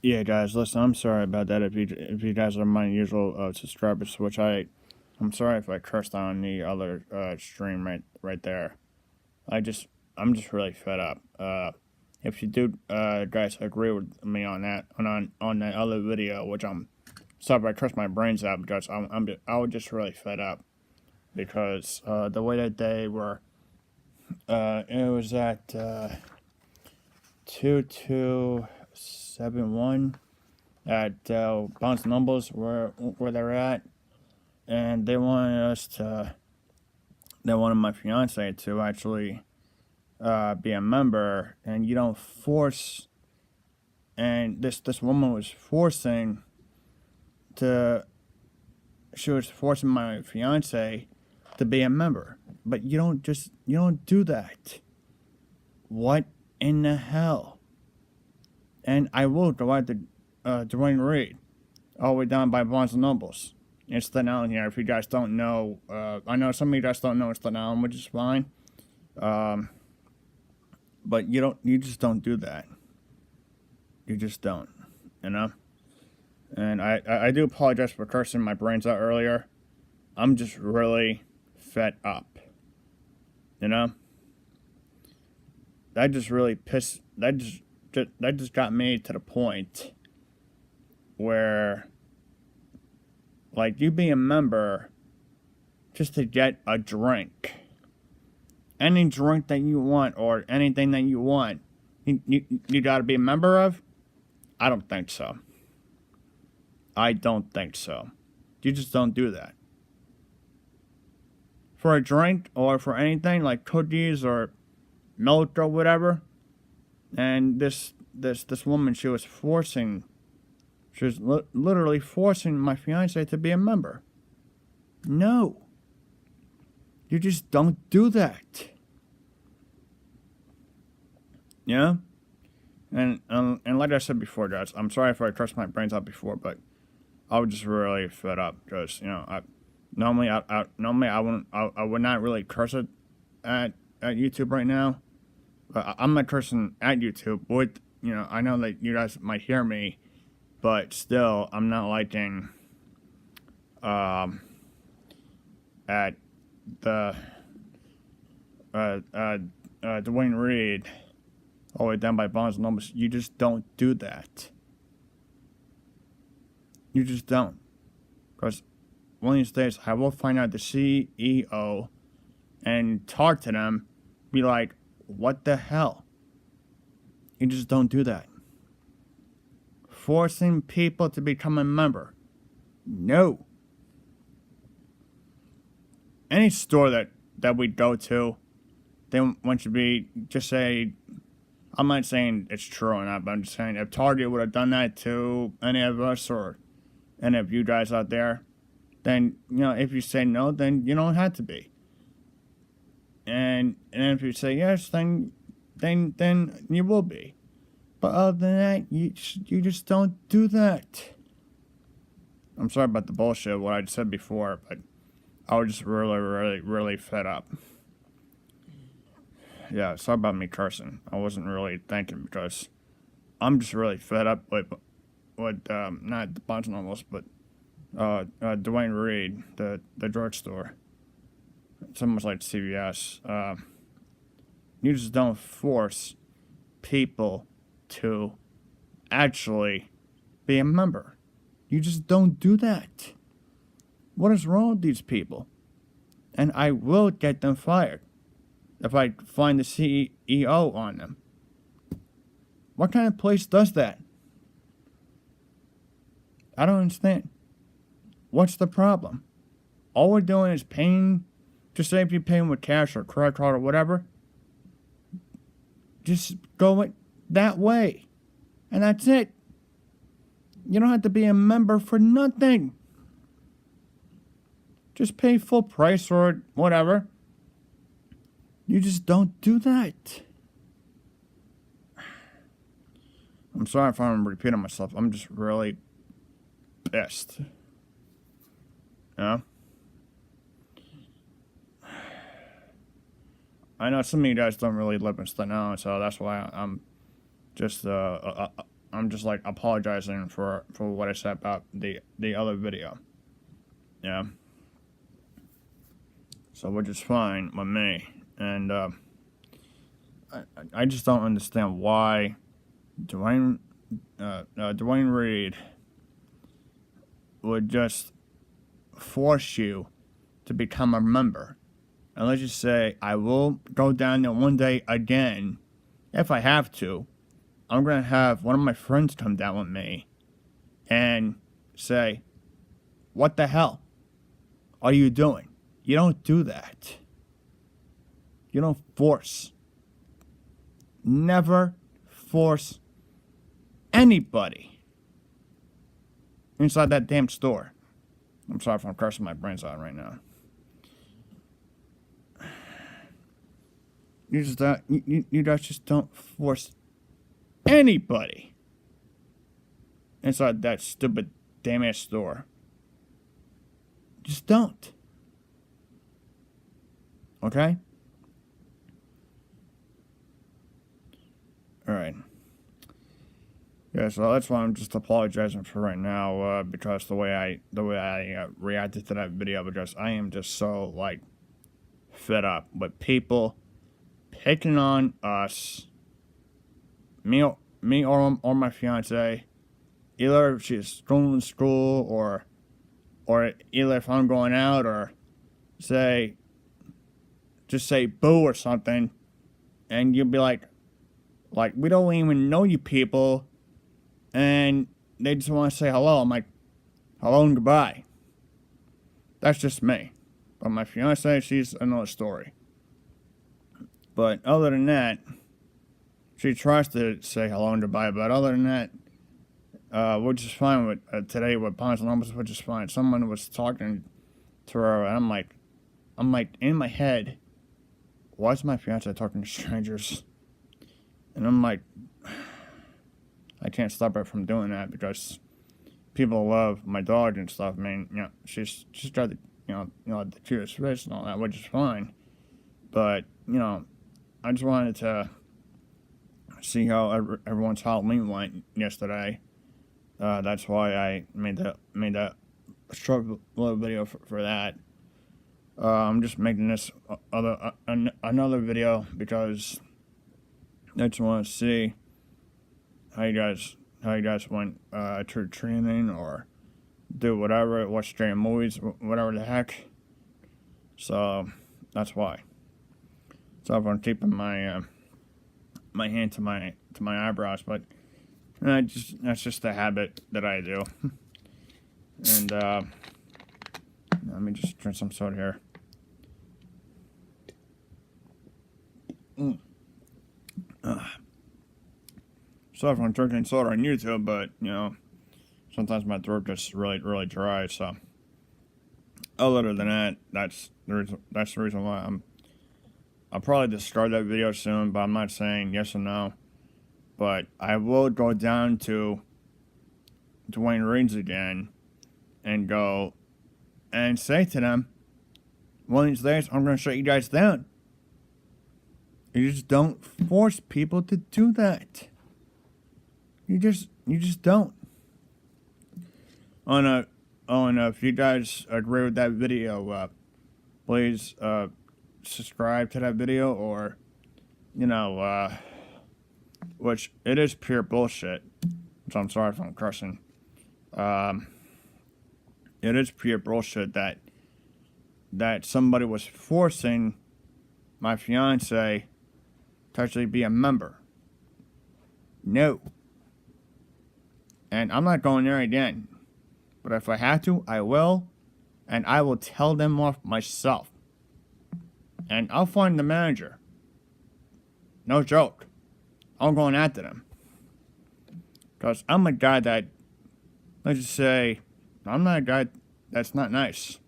Yeah, guys, listen, I'm sorry about that. If you guys are my usual subscribers, which I'm sorry if I cursed on the other stream right there. I just I'm just really fed up. If you do guys agree with me on that on that other video, which I'm sorry if I cursed my brains out because I was just really fed up because the way that they were it was at 2271 at Bounce Numbers where they're at, and they wanted my fiance to actually be a member, and you don't force. And this woman was forcing to, she was forcing my fiance to be a member, but you don't do that. What in the hell? And I will go out to Dwayne Reed, all the way down by Barnes and Nobles. It's Staten Island here. If you guys don't know, I know some of you guys don't know it's Staten Island, which is fine. But you just don't do that. You just don't, you know. And I do apologize for cursing my brains out earlier. I'm just really fed up, you know. That just really pissed. That just got me to the point where, like, you be a member just to get a drink. Any drink that you want or anything that you want, you got to be a member of? I don't think so. I don't think so. You just don't do that. For a drink or for anything like cookies or milk or whatever, and this woman, she was literally forcing my fiance to be a member. No. You just don't do that. Yeah? And like I said before, guys, I'm sorry if I cursed my brains out before, but I was just really fed up because normally I would not really curse it at YouTube right now, but I'm not cursing at YouTube. With I know that you guys might hear me, but still I'm not liking at the Dwayne Reed all the way down by Bonds and Numbers. You just don't do that. You just don't. Because one of these days, I will find out the CEO and talk to them, be like, what the hell? You just don't do that. Forcing people to become a member. No. Any store that we go to, they want you to be, just say, I'm not saying it's true or not, but I'm just saying if Target would have done that to any of us or any of you guys out there, then, if you say no, then you don't have to be. And if you say yes, then you will be. But other than that, you just don't do that. I'm sorry about the bullshit, what I said before, but I was just really, really, really fed up. Yeah, sorry about me cursing. I wasn't really thinking because I'm just really fed up with not the Bunch Normals, but Dwayne Reed, the drugstore. It's almost like CVS. You just don't force people to actually be a member. You just don't do that. What is wrong with these people? And I will get them fired if I find the CEO on them. What kind of place does that? I don't understand. What's the problem? All we're doing is paying, just say if you're paying with cash or credit card or whatever, just go it that way. And that's it. You don't have to be a member for nothing. Just pay full price or whatever. You just don't do that. I'm sorry if I'm repeating myself. I'm just really pissed. I know some of you guys don't really live in Staten Island, so that's why I'm just I'm just like apologizing for what I said about the other video. Yeah. So which is fine with me, and I just don't understand why Dwayne Reed would just force you to become a member. And let's just say I will go down there one day again, if I have to. I'm going to have one of my friends come down with me and say, what the hell are you doing? You don't do that. You don't force. Never force anybody inside that damn store. I'm sorry if I'm cursing my brains out right now. You guys just don't force anybody inside that stupid damn ass store. Just don't. Okay? Alright. Yeah, so that's why I'm just apologizing for right now, because the way I reacted to that video, because I am just so, like, fed up with people picking on us, me or my fiance, either if she's going to school, or either if I'm going out, or just say boo or something, and you'll be like, we don't even know you people, and they just want to say hello. I'm like, hello and goodbye. That's just me. But my fiance, she's another story. But other than that, she tries to say hello and goodbye, but other than that, which is fine with today with Bonds and Numbers, which is fine. Someone was talking to her, and I'm like, in my head, why is my fiance talking to strangers? And I'm like, I can't stop her from doing that because people love my dog and stuff. I mean, you know, she's got the, the cutest face and all that, which is fine. But, you know, I just wanted to see how everyone's Halloween went yesterday. That's why I made that short little video for that. I'm just making this another video because I just want to see how you guys went trick-or-treating or do whatever, watch scary movies, whatever the heck. So that's why. So I'm keeping my my hand to my eyebrows, but that's just the habit that I do. And let me just drink some soda here. So if I'm drinking soda on YouTube, but you know, sometimes my throat gets really dry. So other than that, that's the reason why I'll probably just start that video soon, but I'm not saying yes or no. But I will go down to Dwayne Reed's again and go and say to them, one of these days I'm going to shut you guys down. You just don't force people to do that. You just don't. And if you guys agree with that video, please subscribe to that video, or which it is pure bullshit. So I'm sorry if I'm cursing. It is pure bullshit that somebody was forcing my fiance to actually be a member. No. And I'm not going there again. But if I have to, I will. And I will tell them off myself. And I'll find the manager. No joke. I'm going after them. Because I'm a guy that, let's just say, I'm not a guy that's not nice.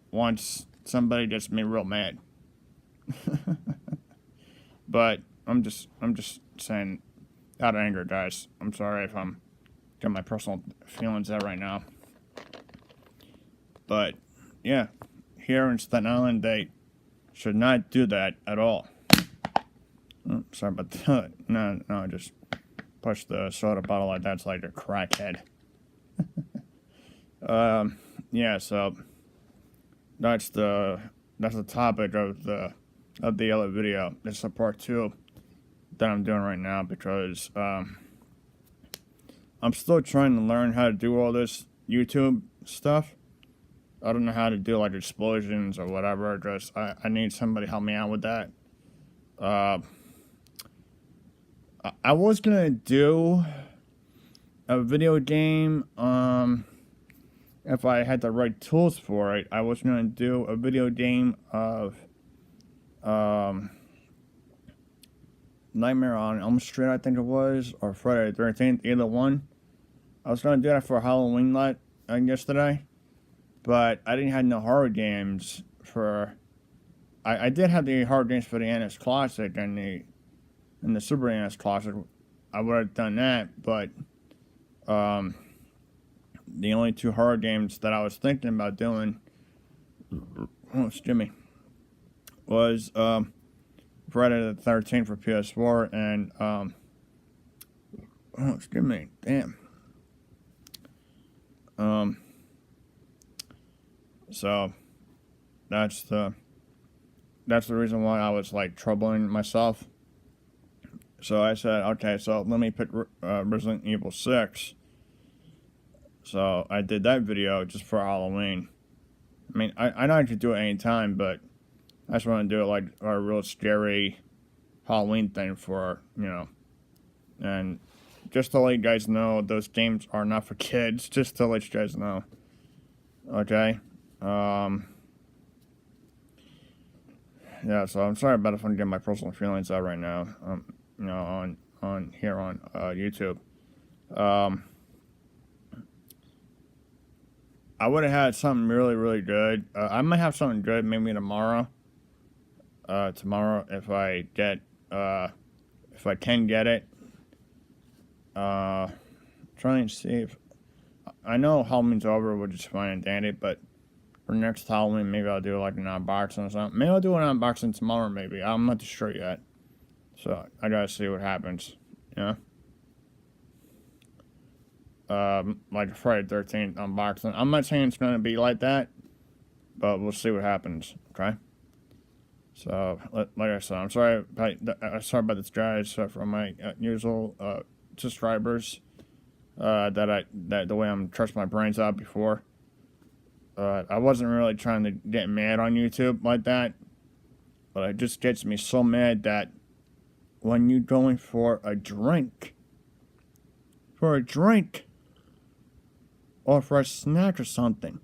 Once somebody gets me real mad. But I'm just saying, out of anger, guys. I'm sorry if I'm getting my personal feelings out right now. But yeah, here in Staten Island, they should not do that at all. Oh, sorry about that. No, just push the soda bottle like that's like a crackhead. Yeah, so that's the topic of the other video. It's a part 2 that I'm doing right now because I'm still trying to learn how to do all this YouTube stuff. I don't know how to do like explosions or whatever. Just I need somebody to help me out with that. I was gonna do a video game. If I had the right tools for it, I was gonna do a video game of Nightmare on Elm Street, I think it was, or Friday the 13th, either one. I was gonna do that for Halloween night yesterday, but I didn't have no horror games for. I did have the horror games for the NS Classic and the Super NS Classic. I would have done that, but the only 2 horror games that I was thinking about doing, excuse me, was Friday the 13th for PS4 and excuse me, damn. So that's the reason why I was like troubling myself. So I said, okay, so let me pick Resident Evil 6. So I did that video just for Halloween. I mean, I know I could do it anytime, but I just want to do it like a real scary Halloween thing for, and just to let you guys know, those games are not for kids, just to let you guys know. Okay? Yeah, so I'm sorry about if I'm getting my personal feelings out right now, on here on YouTube. I would have had something really, really good. I might have something good maybe tomorrow. Tomorrow, if I can get it. Trying to see if I know Halloween's over, which is fine and dandy, but for next Halloween, maybe I'll do like an unboxing or something. Maybe I'll do an unboxing tomorrow, maybe. I'm not too sure yet. So, I gotta see what happens, like Friday the 13th unboxing. I'm not saying it's gonna be like that, but we'll see what happens, okay? So, like I said, I'm sorry about this, guys, from my usual subscribers, that the way I'm trusting my brains out before. I wasn't really trying to get mad on YouTube like that, but it just gets me so mad that when you're going for a drink, or for a snack or something,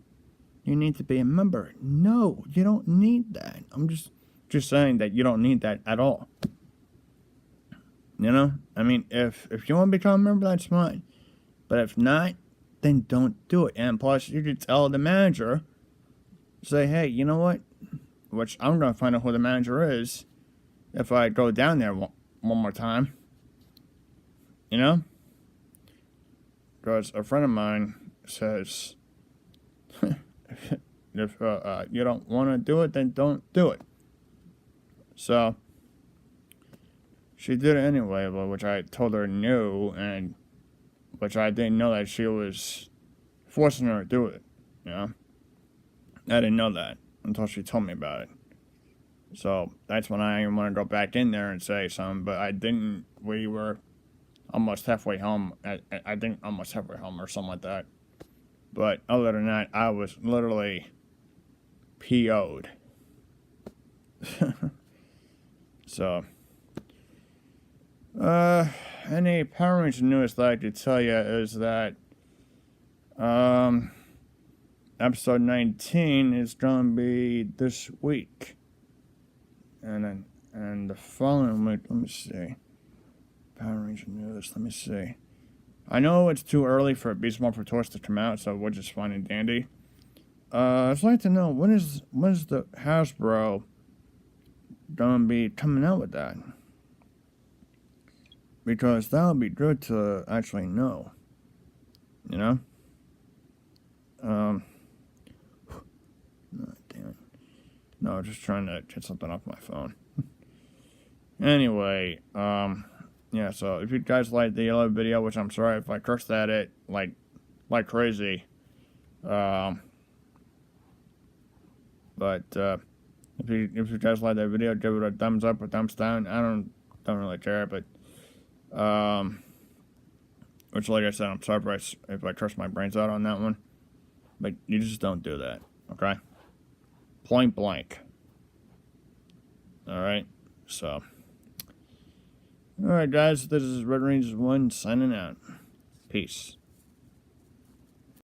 you need to be a member. No, you don't need that. I'm just saying that you don't need that at all. I mean, if you want to become a member, that's fine. But if not, then don't do it. And plus, you could tell the manager, say, hey, you know what? Which I'm going to find out who the manager is if I go down there one more time. Because a friend of mine says, if you don't want to do it, then don't do it. So, she did it anyway, which I told her no, and which I didn't know that she was forcing her to do it, I didn't know that until she told me about it. So, that's when I want to go back in there and say something, but I didn't. We were almost halfway home. I think almost halfway home or something like that. But other than that, I was literally PO'd. So, any Power Rangers news that I could tell you is that, episode 19 is going to be this week. And the following week, let me see. Power Ranger news, let me see. I know it's too early for Beast Morpher Toys to come out, so which is fine and dandy. I'd like to know, when is the Hasbro going to be coming out with that? Because that would be good to actually know. Oh, damn it. No, just trying to get something off my phone. Anyway, yeah, so if you guys like the yellow video, which I'm sorry if I cursed at it like crazy, but if you guys like that video, give it a thumbs up or thumbs down. I don't really care, but which, like I said, I'm sorry if I cursed my brains out on that one, but you just don't do that, okay? Point blank. All right, so. All right, guys, this is Red Rangers 1 signing out. Peace.